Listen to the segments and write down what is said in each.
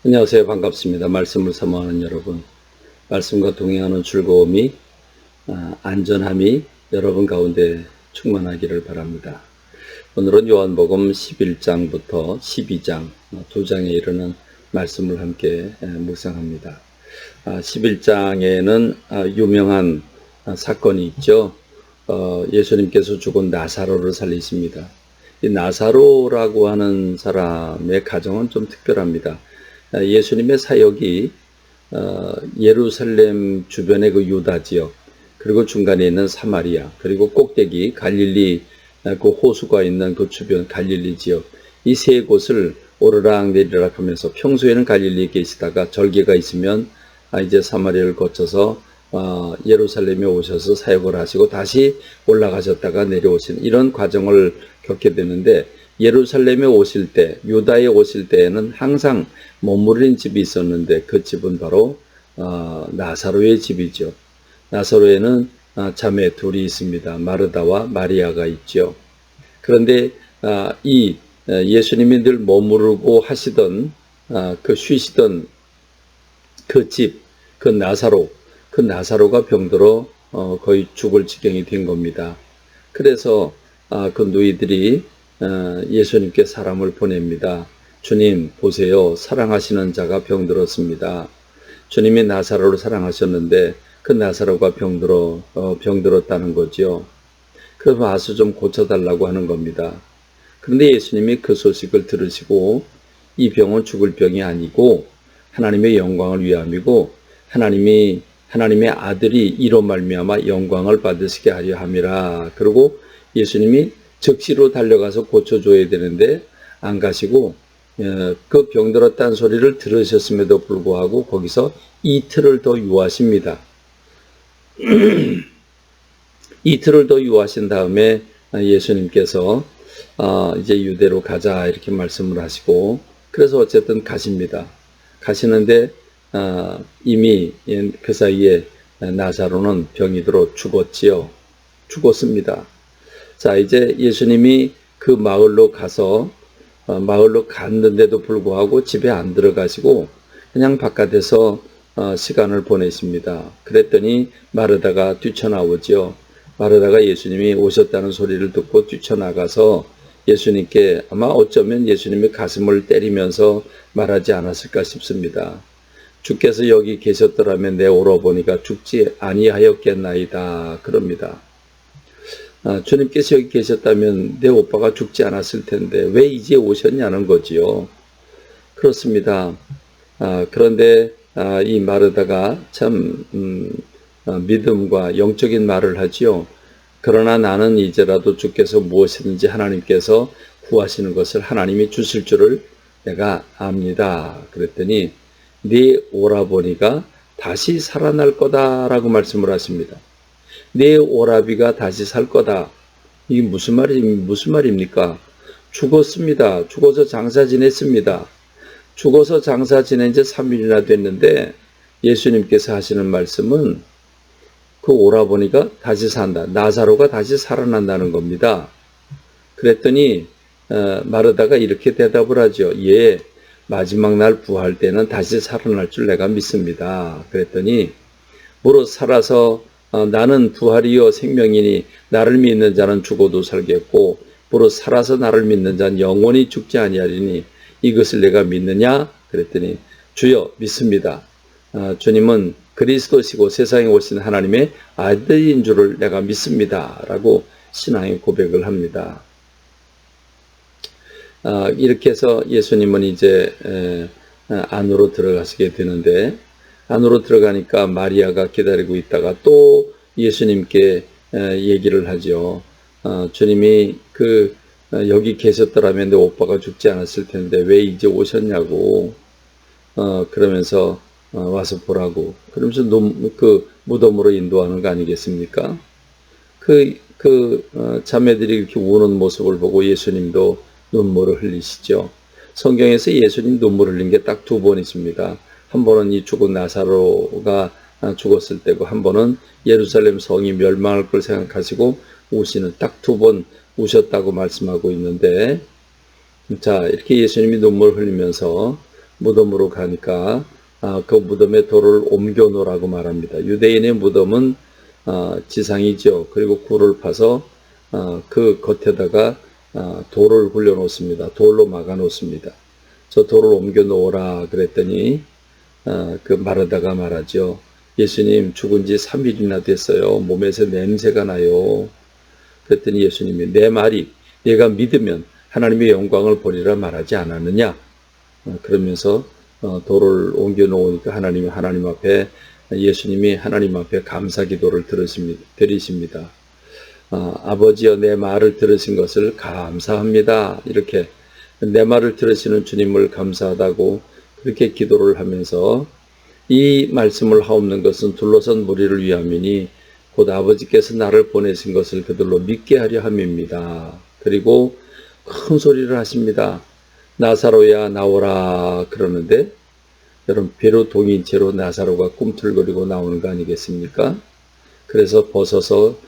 안녕하세요. 반갑습니다. 말씀을 사모하는 여러분, 말씀과 동행하는 즐거움이, 안전함이 여러분 가운데 충만하기를 바랍니다. 오늘은 요한복음 11장부터 12장, 두 장에 이르는 말씀을 함께 묵상합니다. 11장에는 유명한 사건이 있죠. 예수님께서 죽은 나사로를 살리십니다. 이 나사로라고 하는 사람의 가정은 좀 특별합니다. 예수님의 사역이 예루살렘 주변의 그 유다 지역, 그리고 중간에 있는 사마리아, 그리고 꼭대기 갈릴리, 그 호수가 있는 그 주변 갈릴리 지역, 이 세 곳을 오르락 내리락 하면서 평소에는 갈릴리에 계시다가 절기가 있으면 이제 사마리아를 거쳐서 예루살렘에 오셔서 사역을 하시고 다시 올라가셨다가 내려오시는 이런 과정을 겪게 되는데, 예루살렘에 오실 때, 유다에 오실 때에는 항상 머무르는 집이 있었는데, 그 집은 바로 나사로의 집이죠. 나사로에는 자매 둘이 있습니다. 마르다와 마리아가 있죠. 그런데 이 예수님이 늘 머무르고 하시던 그 쉬시던 그 집, 그 나사로가 병들어 거의 죽을 지경이 된 겁니다. 그래서 그 누이들이 예수님께 사람을 보냅니다. 주님 보세요, 사랑하시는 자가 병들었습니다. 주님이 나사로를 사랑하셨는데 그 나사로가 병들었다는 거죠. 그래서 와서 좀 고쳐달라고 하는 겁니다. 그런데 예수님이 그 소식을 들으시고, 이 병은 죽을 병이 아니고 하나님의 영광을 위함이고 하나님의 아들이 이로 말미암아 영광을 받으시게 하려 함이라. 그리고 예수님이 즉시로 달려가서 고쳐줘야 되는데 안 가시고 그 병들었다는 소리를 들으셨음에도 불구하고 거기서 이틀을 더 유하십니다. 이틀을 더 유하신 다음에 예수님께서 이제 유대로 가자 이렇게 말씀을 하시고, 그래서 어쨌든 가십니다. 가시는데 이미 그 사이에 나사로는 병이 들어 죽었습니다. 자, 이제 예수님이 그 마을로 가서 마을로 갔는데도 불구하고 집에 안 들어가시고 그냥 바깥에서 시간을 보내십니다. 그랬더니 마르다가 뛰쳐나오죠. 마르다가 예수님이 오셨다는 소리를 듣고 뛰쳐나가서 예수님께 아마 어쩌면 예수님의 가슴을 때리면서 말하지 않았을까 싶습니다. 주께서 여기 계셨더라면 내 오라버니가 죽지 아니하였겠나이다. 그럽니다. 주님께서 여기 계셨다면 내 오빠가 죽지 않았을 텐데 왜 이제 오셨냐는 거지요. 그렇습니다. 그런데 이 마르다가 참 믿음과 영적인 말을 하지요. 그러나 나는 이제라도 주께서 무엇이든지 하나님께서 구하시는 것을 하나님이 주실 줄을 내가 압니다. 그랬더니 네 오라버니가 다시 살아날 거다라고 말씀을 하십니다. 네 오라비가 다시 살 거다. 이게 무슨 말입니까? 죽었습니다. 죽어서 장사 지냈습니다. 죽어서 장사 지낸 지 3일이나 됐는데 예수님께서 하시는 말씀은 그 오라버니가 다시 산다. 나사로가 다시 살아난다는 겁니다. 그랬더니 마르다가 이렇게 대답을 하죠. 예, 마지막 날 부활 때는 다시 살아날 줄 내가 믿습니다. 그랬더니 무릇 살아서 나는 부활이요 생명이니 나를 믿는 자는 죽어도 살겠고 무릇 살아서 나를 믿는 자는 영원히 죽지 아니하리니 이것을 내가 믿느냐? 그랬더니 주여 믿습니다. 주님은 그리스도시고 세상에 오신 하나님의 아들인 줄을 내가 믿습니다. 라고 신앙의 고백을 합니다. 이렇게 해서 예수님은 이제 안으로 들어가시게 되는데, 안으로 들어가니까 마리아가 기다리고 있다가 또 예수님께 얘기를 하죠. 주님이 여기 계셨더라면 내 오빠가 죽지 않았을 텐데 왜 이제 오셨냐고. 그러면서 와서 보라고. 그러면서 그 무덤으로 인도하는 거 아니겠습니까? 자매들이 이렇게 우는 모습을 보고 예수님도 눈물을 흘리시죠. 성경에서 예수님 눈물 흘린 게 딱 두 번 있습니다. 한 번은 이 죽은 나사로가 죽었을 때고, 한 번은 예루살렘 성이 멸망할 걸 생각하시고 우시는, 딱 두 번 우셨다고 말씀하고 있는데, 자, 이렇게 예수님이 눈물 흘리면서 무덤으로 가니까 그 무덤에 돌을 옮겨 놓으라고 말합니다. 유대인의 무덤은 지상이죠. 그리고 굴을 파서 그 겉에다가 돌을 굴려 놓습니다. 돌로 막아 놓습니다. 저 돌을 옮겨 놓으라 그랬더니 그 마르다가 말하죠. 예수님, 죽은 지 3일이나 됐어요. 몸에서 냄새가 나요. 그랬더니 예수님이 내 말이 내가 믿으면 하나님의 영광을 보리라 말하지 않았느냐. 그러면서 돌을 옮겨 놓으니까 예수님이 하나님 앞에 감사 기도를 드리십니다. 아버지여, 내 말을 들으신 것을 감사합니다. 이렇게 내 말을 들으시는 주님을 감사하다고 그렇게 기도를 하면서 이 말씀을 하옵는 것은 둘러선 무리를 위함이니 곧 아버지께서 나를 보내신 것을 그들로 믿게 하려 함입니다. 그리고 큰 소리를 하십니다. 나사로야 나오라 그러는데 여러분, 배로 동인 채로 나사로가 꿈틀거리고 나오는 거 아니겠습니까? 그래서 벗어서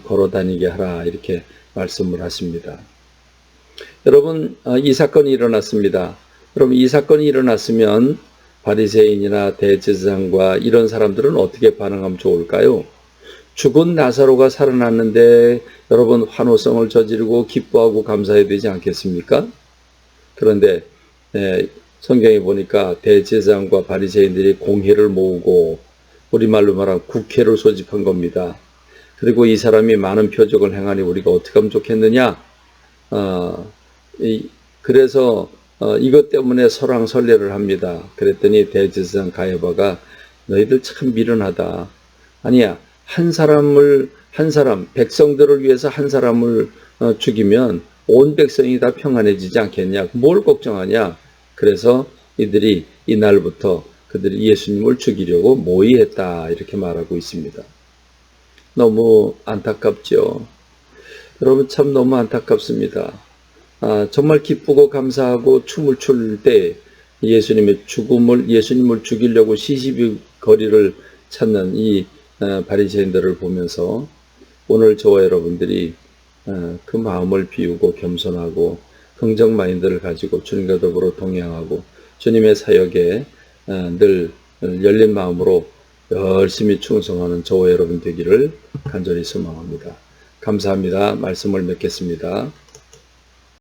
걸어 다니게 하라 이렇게 말씀을 하십니다. 여러분, 이 사건이 일어났습니다. 여러분, 이 사건이 일어났으면 바리새인이나 대제사장과 이런 사람들은 어떻게 반응하면 좋을까요? 죽은 나사로가 살아났는데 여러분, 환호성을 저지르고 기뻐하고 감사해야 되지 않겠습니까? 그런데 성경에 보니까 대제사장과 바리새인들이 공회를 모으고 우리말로 말하면 국회를 소집한 겁니다. 그리고 이 사람이 많은 표적을 행하니 우리가 어떻게 하면 좋겠느냐? 그래서 이것 때문에 설왕설래를 합니다. 그랬더니 대제사장 가야바가 너희들 참 미련하다. 아니야, 한 사람 백성들을 위해서 한 사람을 죽이면 온 백성이 다 평안해지지 않겠냐? 뭘 걱정하냐? 그래서 이들이 이날부터 그들이 예수님을 죽이려고 모의했다 이렇게 말하고 있습니다. 너무 안타깝죠. 여러분, 참 너무 안타깝습니다. 정말 기쁘고 감사하고 춤을 출 때 예수님을 죽이려고 시시비거리를 찾는 이 바리새인들을 보면서 오늘 저와 여러분들이 그 마음을 비우고 겸손하고 긍정 마인드를 가지고 주님과 더불어 동행하고 주님의 사역에 늘 열린 마음으로 열심히 충성하는 저와 여러분 되기를 간절히 소망합니다. 감사합니다. 말씀을 맺겠습니다.